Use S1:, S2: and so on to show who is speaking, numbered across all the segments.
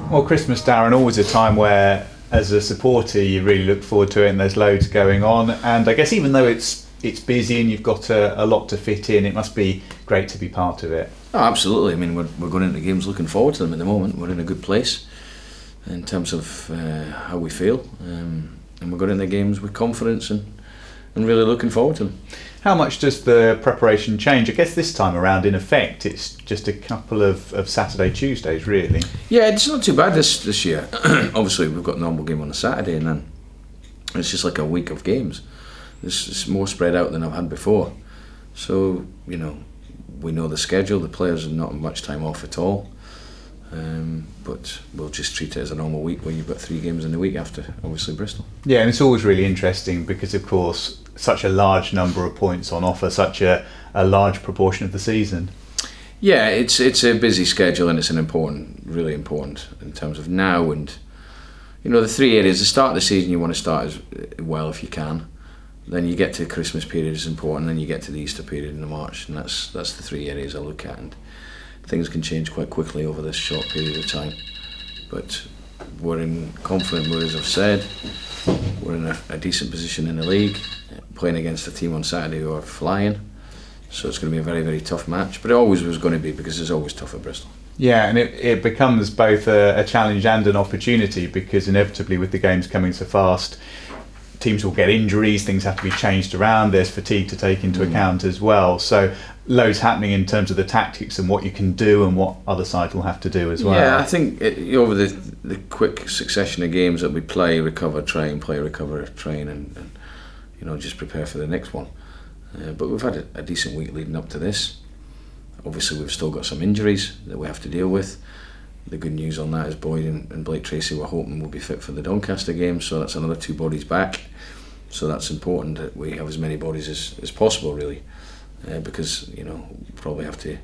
S1: Well, Christmas, Darren, always a time where, as a supporter, you really look forward to it, and there's loads going on. And I guess even though it's busy and you've got a lot to fit in, it must be great to be part of it.
S2: Oh, absolutely. I mean, we're going into games looking forward to them at the moment. We're in a good place in terms of how we feel, and we're going into games with confidence and really looking forward to them.
S1: How much does the preparation change? I guess this time around, in effect, it's just a couple of Saturday, Tuesdays, really.
S2: Yeah, it's not too bad this year. Obviously, we've got a normal game on a Saturday, and then it's just like a week of games. It's more spread out than I've had before. So, we know the schedule. The players have not much time off at all. But we'll just treat it as a normal week where you've got 3 games in the week after, obviously, Bristol.
S1: Yeah, and it's always really interesting because, of course, such a large number of points on offer, such a large proportion of the season.
S2: Yeah, it's a busy schedule, and it's really important in terms of now. And the 3 areas. The start of the season, you want to start as well if you can. Then you get to the Christmas period is important. Then you get to the Easter period in March, and that's the 3 areas I look at. And things can change quite quickly over this short period of time. But we're in confident mood, as I've said. We're in a decent position in the league, playing against a team on Saturday who are flying. So it's going to be a very, very tough match. But it always was going to be, because it's always tough at Bristol.
S1: Yeah, and it becomes both a challenge and an opportunity, because inevitably with the games coming so fast, teams will get injuries, things have to be changed around, there's fatigue to take into account as well. So loads happening in terms of the tactics and what you can do and what other side will have to do as well.
S2: Yeah, I think over the quick succession of games that we play, recover, train, play, recover, train, and just prepare for the next one. But we've had a decent week leading up to this. Obviously, we've still got some injuries that we have to deal with. The good news on that is Boyd and Blake Tracy, we're hoping will be fit for the Doncaster game, so that's another 2 bodies back. So that's important that we have as many bodies as possible, really, because we'll probably have to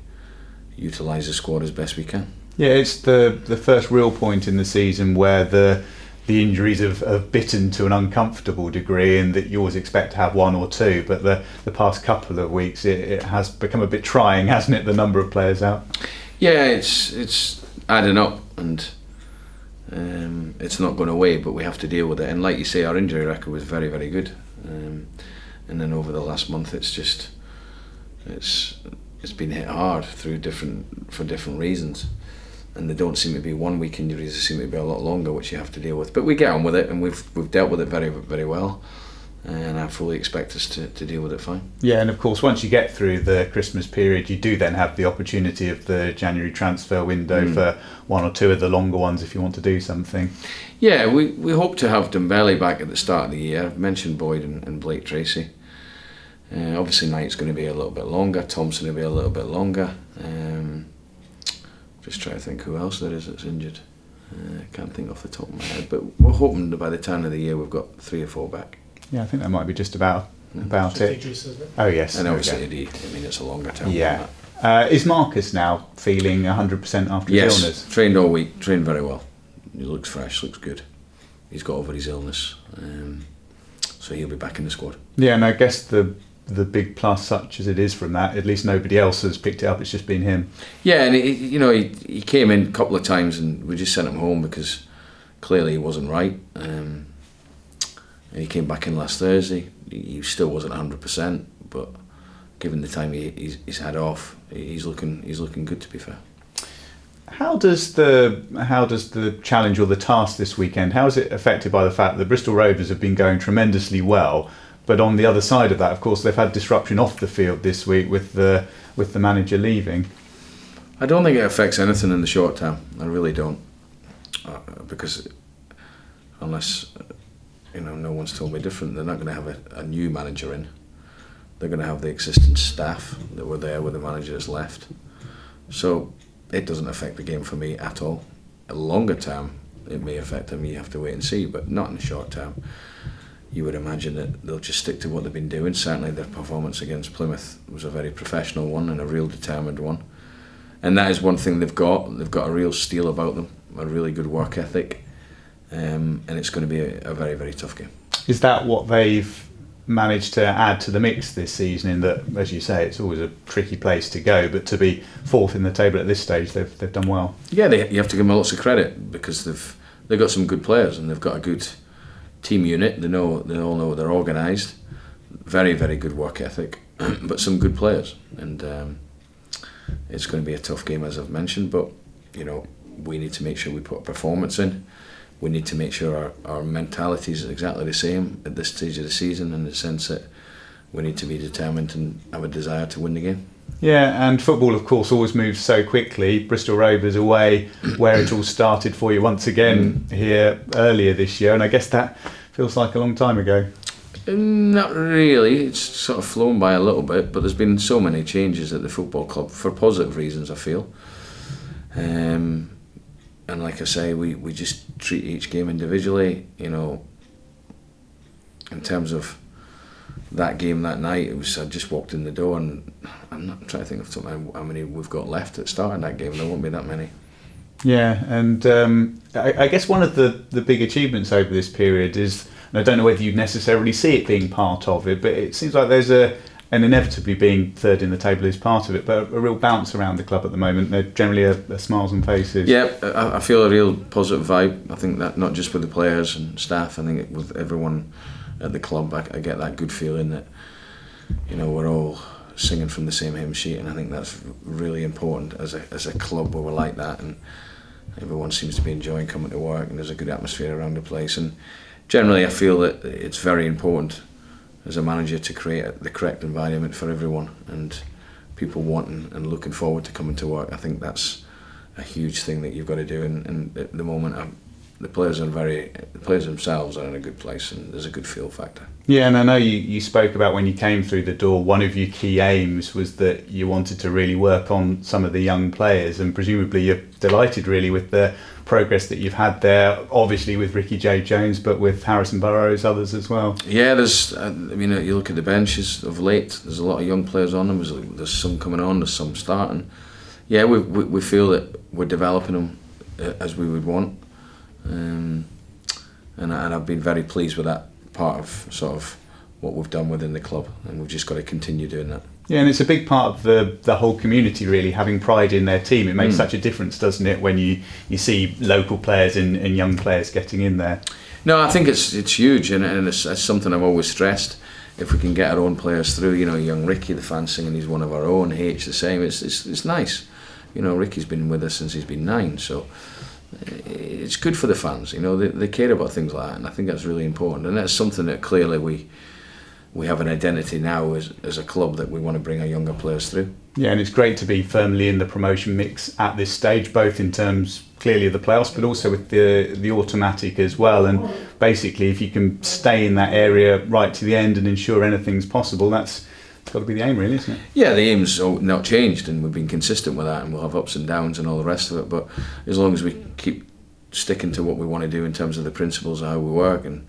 S2: utilise the squad as best we can. Yeah,
S1: it's the first real point in the season where the injuries have bitten to an uncomfortable degree, and that you always expect to have 1 or 2, but the past couple of weeks it has become a bit trying, hasn't it, the number of players out?
S2: Yeah, it's adding up, and it's not going away, but we have to deal with it. And like you say, our injury record was very, very good, and then over the last month it's been hit hard for different reasons, and there don't seem to be 1 week injuries, there seem to be a lot longer, which you have to deal with. But we get on with it, and we've dealt with it very, very well, and I fully expect us to deal with it fine.
S1: Yeah, and of course once you get through the Christmas period, you do then have the opportunity of the January transfer window for 1 or 2 of the longer ones if you want to do something.
S2: Yeah, we hope to have Dembele back at the start of the year. I've mentioned Boyd and Blake Tracy. Obviously Knight's going to be a little bit longer, Thompson will be a little bit longer. Just trying to think who else there is that's injured. I can't think off the top of my head, but we're hoping that by the turn of the year we've got 3 or 4 back.
S1: Yeah, I think that might be just about it.
S3: Idris, isn't it?
S1: Oh yes,
S2: and obviously Eddie. I mean, it's a longer term.
S1: Yeah. Is Marcus now feeling 100% after his illness?
S2: Yes, trained all week, trained very well. He looks fresh, looks good. He's got over his illness, so he'll be back in the squad.
S1: Yeah, and I guess the big plus, such as it is from that, at least nobody else has picked it up. It's just been him.
S2: Yeah, and he came in a couple of times, and we just sent him home because clearly he wasn't right. And he came back in last Thursday. He still wasn't 100%, but given the time he's had off, he's looking good, to be fair.
S1: How does the challenge or the task this weekend, how is it affected by the fact that Bristol Rovers have been going tremendously well, but on the other side of that, of course, they've had disruption off the field this week with the manager leaving?
S2: I don't think it affects anything in the short term. I really don't, because unless no one's told me different, they're not going to have a new manager in. They're going to have the existing staff that were there with the manager that's left. So it doesn't affect the game for me at all. A longer term, it may affect them. You have to wait and see, but not in the short term. You would imagine that they'll just stick to what they've been doing. Certainly their performance against Plymouth was a very professional one and a real determined one. And that is one thing they've got. They've got a real steel about them, a really good work ethic. And it's going to be a very, very tough game.
S1: Is that what they've managed to add to the mix this season in that, as you say, it's always a tricky place to go, but to be fourth in the table at this stage, they've done well.
S2: Yeah, you have to give them lots of credit because they've got some good players and they've got a good team unit. They all know they're organised, very, very good work ethic, but some good players. And it's going to be a tough game, as I've mentioned, but we need to make sure we put a performance in. We need to make sure our mentality is exactly the same at this stage of the season, in the sense that we need to be determined and have a desire to win the game.
S1: Yeah, and football, of course, always moves so quickly. Bristol Rovers away, where it all started for you once again here earlier this year, and I guess that feels like a long time ago.
S2: Not really. It's sort of flown by a little bit, but there's been so many changes at the football club for positive reasons, I feel. And like I say, we just treat each game individually. In terms of that game that night, I just walked in the door, and I'm not trying to think of how many we've got left at starting that game. There won't be that many. Yeah,
S1: and I guess one of the big achievements over this period is, and I don't know whether you necessarily see it being part of it, but it seems like there's and inevitably being third in the table is part of it, but a real bounce around the club at the moment. They're generally a smiles on faces.
S2: Yeah, I feel a real positive vibe. I think that not just with the players and staff, I think with everyone at the club, I get that good feeling that we're all singing from the same hymn sheet, and I think that's really important as a club where we're like that, and everyone seems to be enjoying coming to work, and there's a good atmosphere around the place. And generally I feel that it's very important as a manager to create the correct environment for everyone and people wanting and looking forward to coming to work. I think that's a huge thing that you've got to do, and at the moment the players themselves are in a good place, and there's a good feel factor.
S1: Yeah, and I know you spoke about when you came through the door, one of your key aims was that you wanted to really work on some of the young players, and presumably you're delighted really with the progress that you've had there, obviously with Ricky J. Jones, but with Harrison Burrows, others as well.
S2: Yeah, there's, you look at the benches of late, there's a lot of young players on them, there's some coming on, there's some starting. Yeah, we feel that we're developing them as we would want. And I've been very pleased with that part of sort of what we've done within the club, and we've just got to continue doing that.
S1: Yeah, and it's a big part of the whole community really, having pride in their team. It makes such a difference, doesn't it, when you see local players and young players getting in there?
S2: No, I think it's huge, and it's something I've always stressed. If we can get our own players through, young Ricky, the fans singing he's one of our own, H the same, it's nice. Ricky's been with us since he's been 9, so it's good for the fans. They care about things like that, and I think that's really important, and that's something that clearly we have an identity now as a club that we want to bring our younger players through.
S1: Yeah, and it's great to be firmly in the promotion mix at this stage, both in terms clearly of the playoffs, but also with the automatic as well. And basically, if you can stay in that area right to the end and ensure anything's possible, that's got to be the aim, really, isn't it?
S2: Yeah, the aim's not changed, and we've been consistent with that, and we'll have ups and downs and all the rest of it. But as long as we keep sticking to what we want to do in terms of the principles of how we work and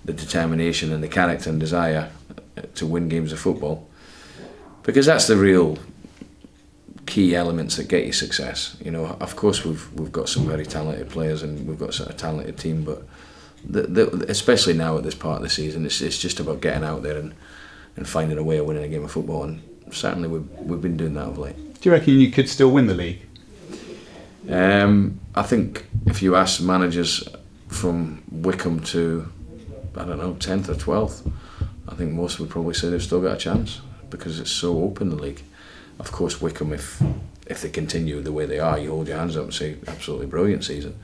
S2: the determination and the character and desire to win games of football, because that's the real key elements that get you success. Of course we've got some very talented players and we've got a talented team, but especially now at this part of the season, it's just about getting out there and finding a way of winning a game of football, and certainly we've been doing that of late.
S1: Do you reckon you could still win the league?
S2: I think if you ask managers from Wycombe to, I don't know, 10th or 12th, I think most would probably say they've still got a chance, because it's so open, the league. Of course, Wycombe, if they continue the way they are, you hold your hands up and say absolutely brilliant season.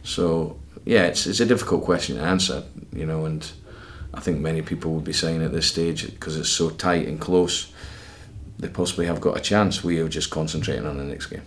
S2: So yeah, it's a difficult question to answer, and I think many people would be saying at this stage, because it's so tight and close, they possibly have got a chance. We are just concentrating on the next game.